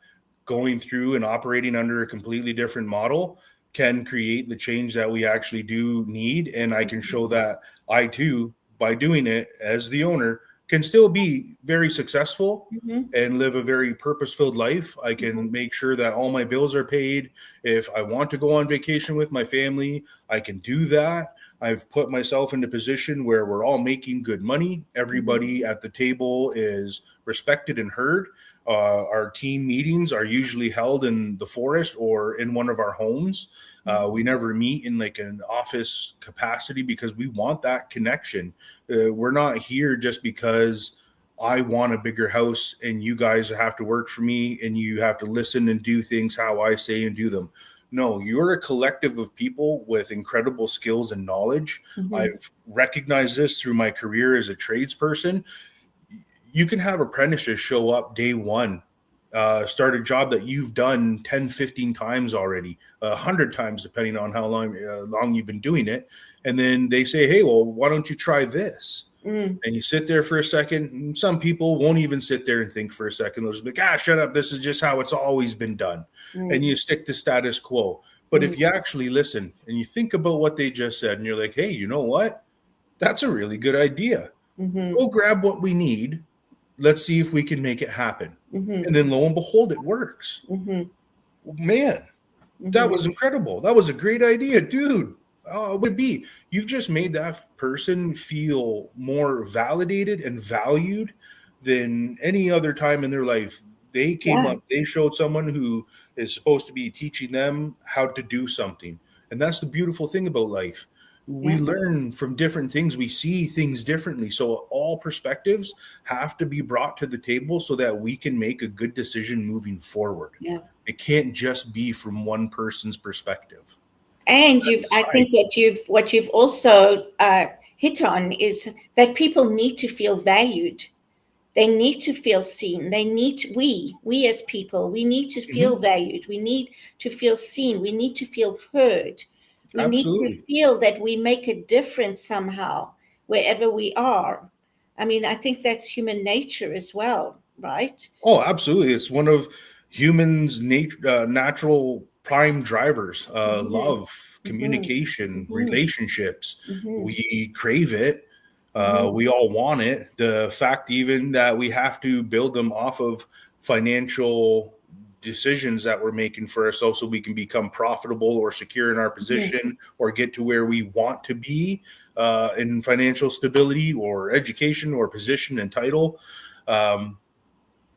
going through and operating under a completely different model can create the change that we actually do need. And I can show that I too, by doing it as the owner, can still be very successful and live a very purpose-filled life. I can make sure that all my bills are paid. If I want to go on vacation with my family, I can do that. I've put myself in a position where we're all making good money. Everybody at the table is respected and heard. Our team meetings are usually held in the forest or in one of our homes. We never meet in like an office capacity because we want that connection. We're not here just because I want a bigger house and you guys have to work for me and you have to listen and do things how I say and do them. No, you're a collective of people with incredible skills and knowledge. I've recognized this through my career as a tradesperson. You can have apprentices show up day one, start a job that you've done 10, 15 times already, 100 times, depending on how long you've been doing it. And then they say, hey, well, why don't you try this? And you sit there for a second. Some people won't even sit there and think for a second. They'll just be like, shut up. This is just how it's always been done. And you stick to status quo. But if you actually listen and you think about what they just said and you're like, hey, you know what? That's a really good idea. Go grab what we need. Let's see if we can make it happen. And then lo and behold, it works. Man, that was incredible. That was a great idea, dude. It would be. You've just made that person feel more validated and valued than any other time in their life. They came up, they showed someone who is supposed to be teaching them how to do something. And that's the beautiful thing about life. We learn from different things. We see things differently. So all perspectives have to be brought to the table so that we can make a good decision moving forward. It can't just be from one person's perspective. And I think that what you've also hit on is that people need to feel valued. They need to feel seen. We as people, we need to feel valued. We need to feel seen. We need to feel heard. We need to feel that we make a difference somehow, wherever we are. I mean, I think that's human nature as well, right? Oh, absolutely. It's one of humans' natural prime drivers. Love, communication, relationships. We crave it. We all want it. The fact even that we have to build them off of financial decisions that we're making for ourselves so we can become profitable or secure in our position or get to where we want to be in financial stability or education or position and title.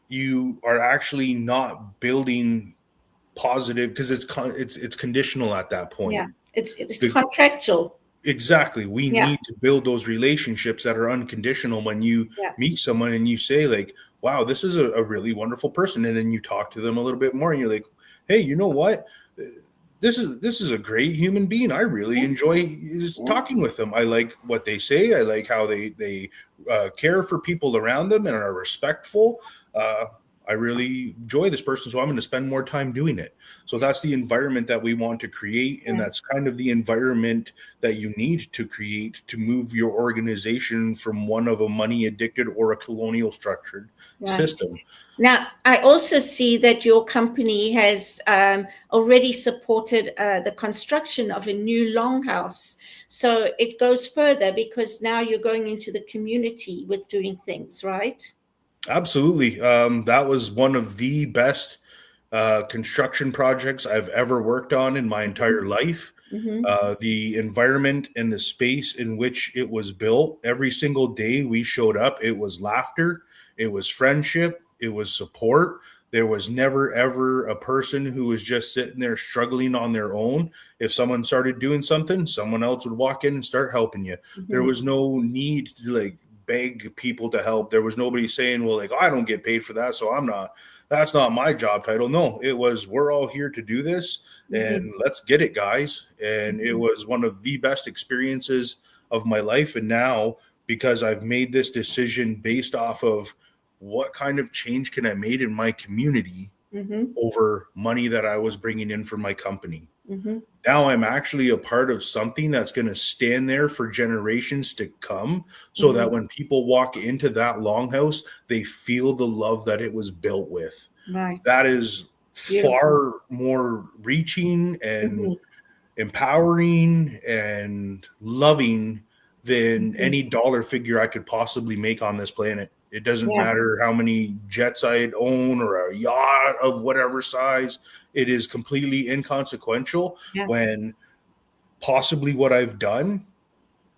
You are actually not building positive because it's conditional at that point. Yeah, it's contractual. Exactly. We need to build those relationships that are unconditional. When you meet someone and you say like, wow, this is a really wonderful person. And then you talk to them a little bit more and you're like, hey, you know what? This is a great human being. I really enjoy talking with them. I like what they say. I like how they care for people around them and are respectful. I really enjoy this person, so I'm going to spend more time doing it. So that's the environment that we want to create, and that's kind of the environment that you need to create to move your organization from one of a money-addicted or a colonial structured system. Now, I also see that your company has already supported the construction of a new longhouse. So it goes further because now you're going into the community with doing things, right? Absolutely. That was one of the best construction projects I've ever worked on in my entire life. The environment and the space in which it was built, every single day we showed up, it was laughter, it was friendship, it was support. There was never, ever a person who was just sitting there struggling on their own. If someone started doing something, someone else would walk in and start helping you. There was no need to like beg people to help. There was nobody saying, well, like, I don't get paid for that, so that's not my job title. No, it was, we're all here to do this and let's get it, guys. And it was one of the best experiences of my life. And now, because I've made this decision based off of what kind of change can I make in my community over money that I was bringing in for my company. Now I'm actually a part of something that's going to stand there for generations to come, so that when people walk into that longhouse, they feel the love that it was built with. Right. That is far more reaching and empowering and loving than any dollar figure I could possibly make on this planet. It doesn't matter how many jets I'd own or a yacht of whatever size. It is completely inconsequential when possibly what I've done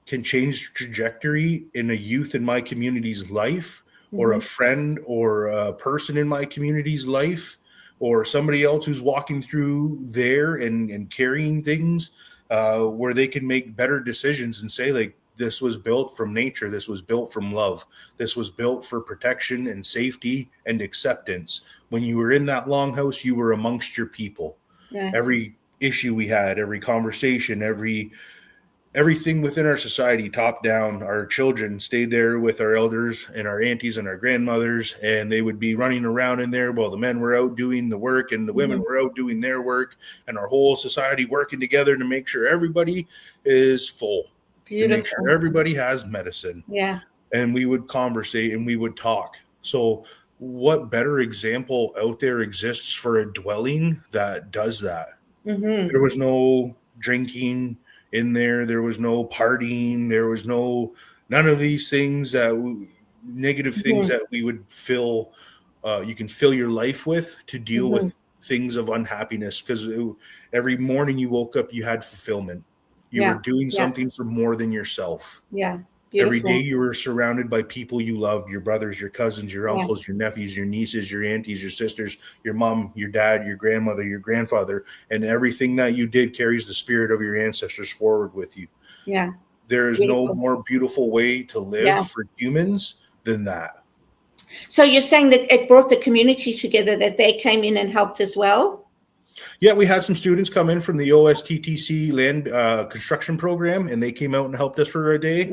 can change the trajectory in a youth in my community's life, or a friend or a person in my community's life, or somebody else who's walking through there and carrying things where they can make better decisions and say, like, this was built from nature. This was built from love. This was built for protection and safety and acceptance. When you were in that longhouse, you were amongst your people. Right. Every issue we had, every conversation, everything within our society, top down, our children stayed there with our elders and our aunties and our grandmothers, and they would be running around in there while the men were out doing the work and the women were out doing their work, and our whole society working together to make sure everybody is full. Beautiful. To make sure everybody has medicine. Yeah. And we would conversate and we would talk. So what better example out there exists for a dwelling that does that? There was no drinking in there. There was no partying. There was none of these things negative things that we would fill, you can fill your life with to deal with things of unhappiness. Because every morning you woke up, you had fulfillment. You were doing something for more than yourself. Yeah. Beautiful. Every day you were surrounded by people you loved, your brothers, your cousins, your uncles, your nephews, your nieces, your aunties, your sisters, your mom, your dad, your grandmother, your grandfather, and everything that you did carries the spirit of your ancestors forward with you. Yeah. There is no more beautiful way to live for humans than that. So you're saying that it brought the community together, that they came in and helped as well? Yeah, we had some students come in from the OSTTC land construction program, and they came out and helped us for a day.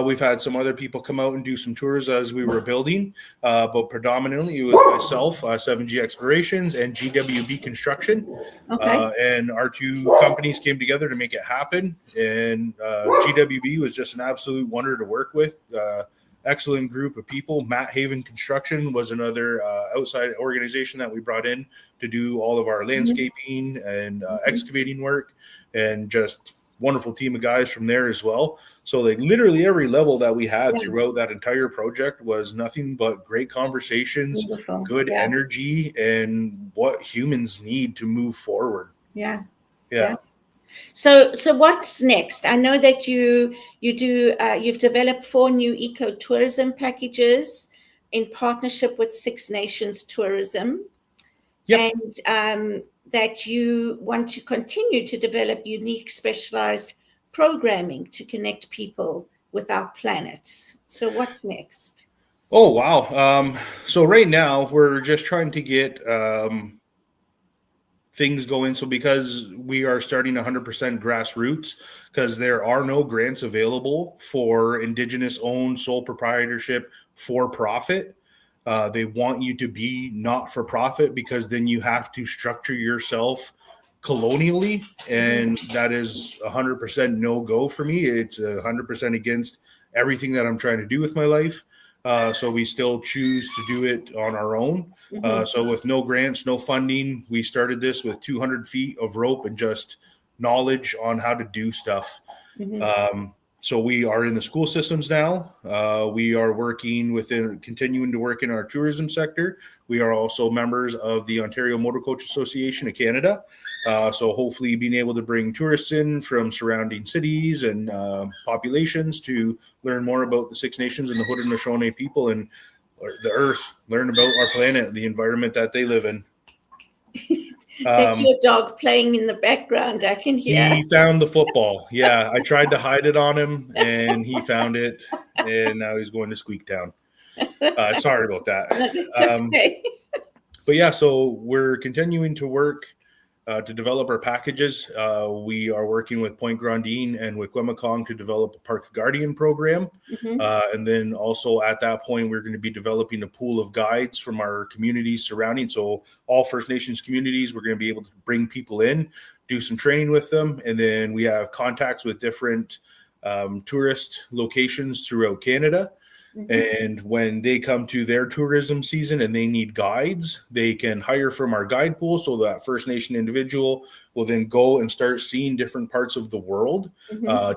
We've had some other people come out and do some tours as we were building, but predominantly it was myself, 7G Explorations, and GWB Construction. And our two companies came together to make it happen. And GWB was just an absolute wonder to work with. Excellent group of people. Matt Haven Construction was another outside organization that we brought in to do all of our landscaping and excavating work, and just wonderful team of guys from there as well. So like literally every level that we had throughout that entire project was nothing but great conversations, good energy, and what humans need to move forward. Yeah. So what's next? I know that you've developed 4 new ecotourism packages in partnership with Six Nations Tourism. Yep. And that you want to continue to develop unique, specialized programming to connect people with our planet. So what's next? Oh, wow. So right now we're just trying to get things going. So because we are starting 100% grassroots, because there are no grants available for Indigenous owned sole proprietorship for profit. They want you to be not for profit, because then you have to structure yourself colonially, and that is 100% no go for me. It's 100% against everything that I'm trying to do with my life. So we still choose to do it on our own. So with no grants, no funding, we started this with 200 feet of rope and just knowledge on how to do stuff. So we are in the school systems now. We are continuing to work in our tourism sector. We are also members of the Ontario Motor Coach Association of Canada. So hopefully being able to bring tourists in from surrounding cities and populations to learn more about the Six Nations and the Haudenosaunee people, and the earth, learn about our planet, the environment that they live in. That's your dog playing in the background. I can hear. He found the football. Yeah, I tried to hide it on him, and he found it, and now he's going to Squeak Town. Sorry about that. That's okay. But yeah, so we're continuing to work to develop our packages. We are working with Point Grandine and with Wikwemikong to develop a Park Guardian program. And then also at that point, we're going to be developing a pool of guides from our communities surrounding. So all First Nations communities, we're going to be able to bring people in, do some training with them. And then we have contacts with different tourist locations throughout Canada. And when they come to their tourism season and they need guides, they can hire from our guide pool. So that First Nation individual will then go and start seeing different parts of the world,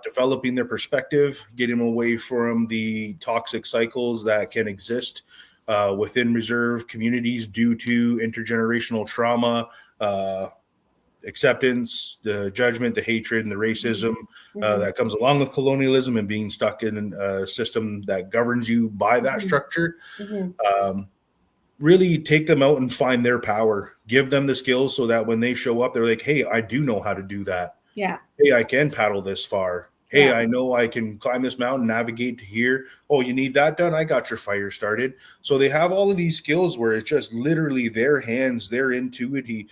developing their perspective, getting away from the toxic cycles that can exist within reserve communities due to intergenerational trauma, acceptance, the judgment, the hatred, and the racism that comes along with colonialism and being stuck in a system that governs you by that structure. Really take them out and find their power, give them the skills so that when they show up, they're like, hey, I do know how to do that. Yeah. Hey, I can paddle this far. Hey, I know I can climb this mountain, navigate to here. Oh, you need that done? I got your fire started. So they have all of these skills where it's just literally their hands, their intuitivity,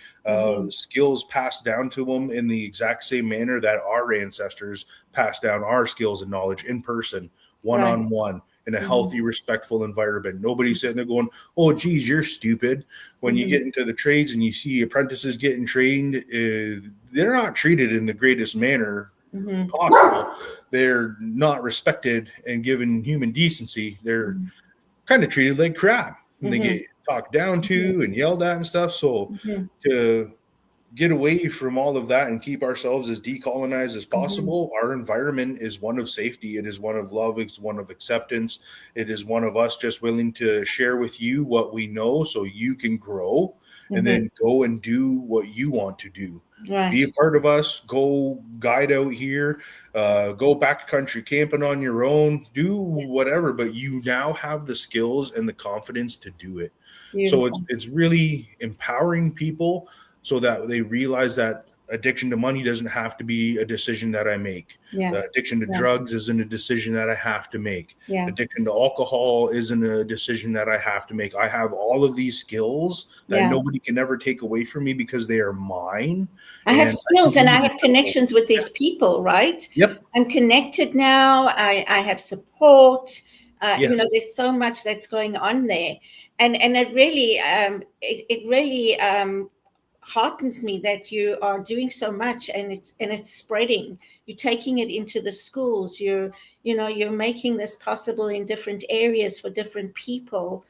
skills passed down to them in the exact same manner that our ancestors passed down our skills and knowledge in person, one-on-one, in a healthy, respectful environment. Nobody's sitting there going, oh, geez, you're stupid. When you get into the trades and you see apprentices getting trained, they're not treated in the greatest manner possible. They're not respected and given human decency. They're kind of treated like crap. And they get talked down to and yelled at and stuff. So to get away from all of that and keep ourselves as decolonized as possible, our environment is one of safety. It is one of love. It's one of acceptance. It is one of us just willing to share with you what we know so you can grow and then go and do what you want to do. Be a part of us. Go guide out here. Go backcountry camping on your own. Do whatever, but you now have the skills and the confidence to do it. Beautiful. So it's really empowering people so that they realize that addiction to money doesn't have to be a decision that I make. Addiction to drugs isn't a decision that I have to make. Addiction to alcohol isn't a decision that I have to make. I have all of these skills that nobody can ever take away from me because they are mine. I have skills and I have connections with these people, right? I'm connected now. I have support. You know, there's so much that's going on there. And it really, heartens me that you are doing so much and it's spreading. You're taking it into the schools. You're making this possible in different areas for different people.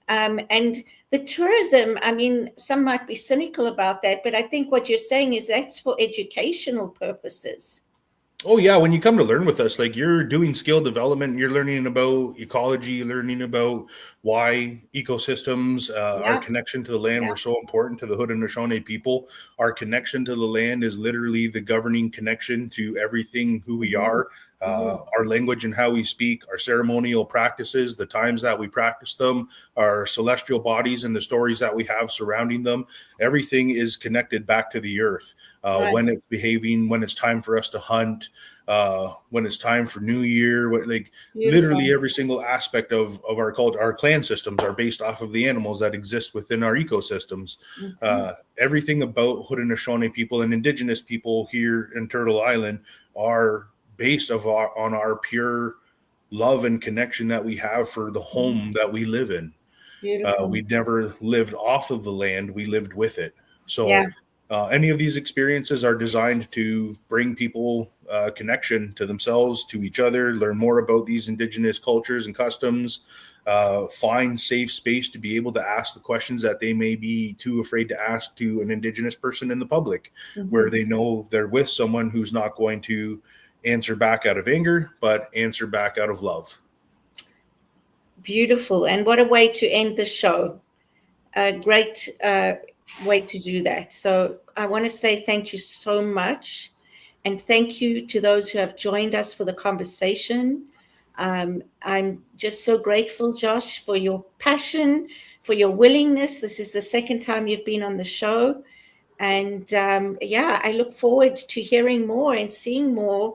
And the tourism, I mean, some might be cynical about that, but I think what you're saying is that's for educational purposes. Oh, yeah. When you come to learn with us, like you're doing skill development, you're learning about ecology, you're learning about why ecosystems, our connection to the land were so important to the Haudenosaunee people. Our connection to the land is literally the governing connection to everything who we are, our language and how we speak, our ceremonial practices, the times that we practice them, our celestial bodies and the stories that we have surrounding them. Everything is connected back to the earth. When it's behaving, when it's time for us to hunt, when it's time for New Year, literally every single aspect of our culture, our clan systems are based off of the animals that exist within our ecosystems. Everything about Haudenosaunee people and Indigenous people here in Turtle Island are based on our pure love and connection that we have for the home that we live in. We never lived off of the land, we lived with it. So any of these experiences are designed to bring people connection to themselves, to each other, learn more about these Indigenous cultures and customs, find safe space to be able to ask the questions that they may be too afraid to ask to an Indigenous person in the public, where they know they're with someone who's not going to answer back out of anger, but answer back out of love. Beautiful. And what a way to end the show. A great way to do that. So I want to say thank you so much. And thank you to those who have joined us for the conversation. I'm just so grateful, Josh, for your passion, for your willingness. This is the second time you've been on the show. And yeah, I look forward to hearing more and seeing more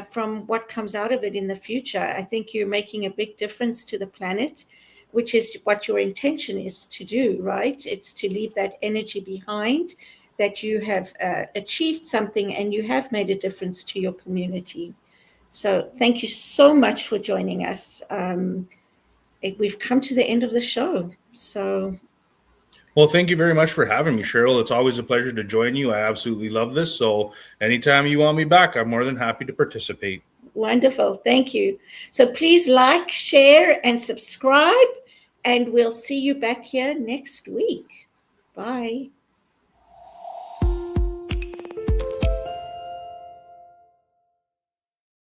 from what comes out of it in the future. I think you're making a big difference to the planet, which is what your intention is to do, right? It's to leave that energy behind, that you have achieved something and you have made a difference to your community. So thank you so much for joining us. We've come to the end of the show. So. Well, thank you very much for having me, Cheryl. It's always a pleasure to join you. I absolutely love this. So anytime you want me back, I'm more than happy to participate. Wonderful. Thank you. So please like, share, and subscribe, and we'll see you back here next week. Bye.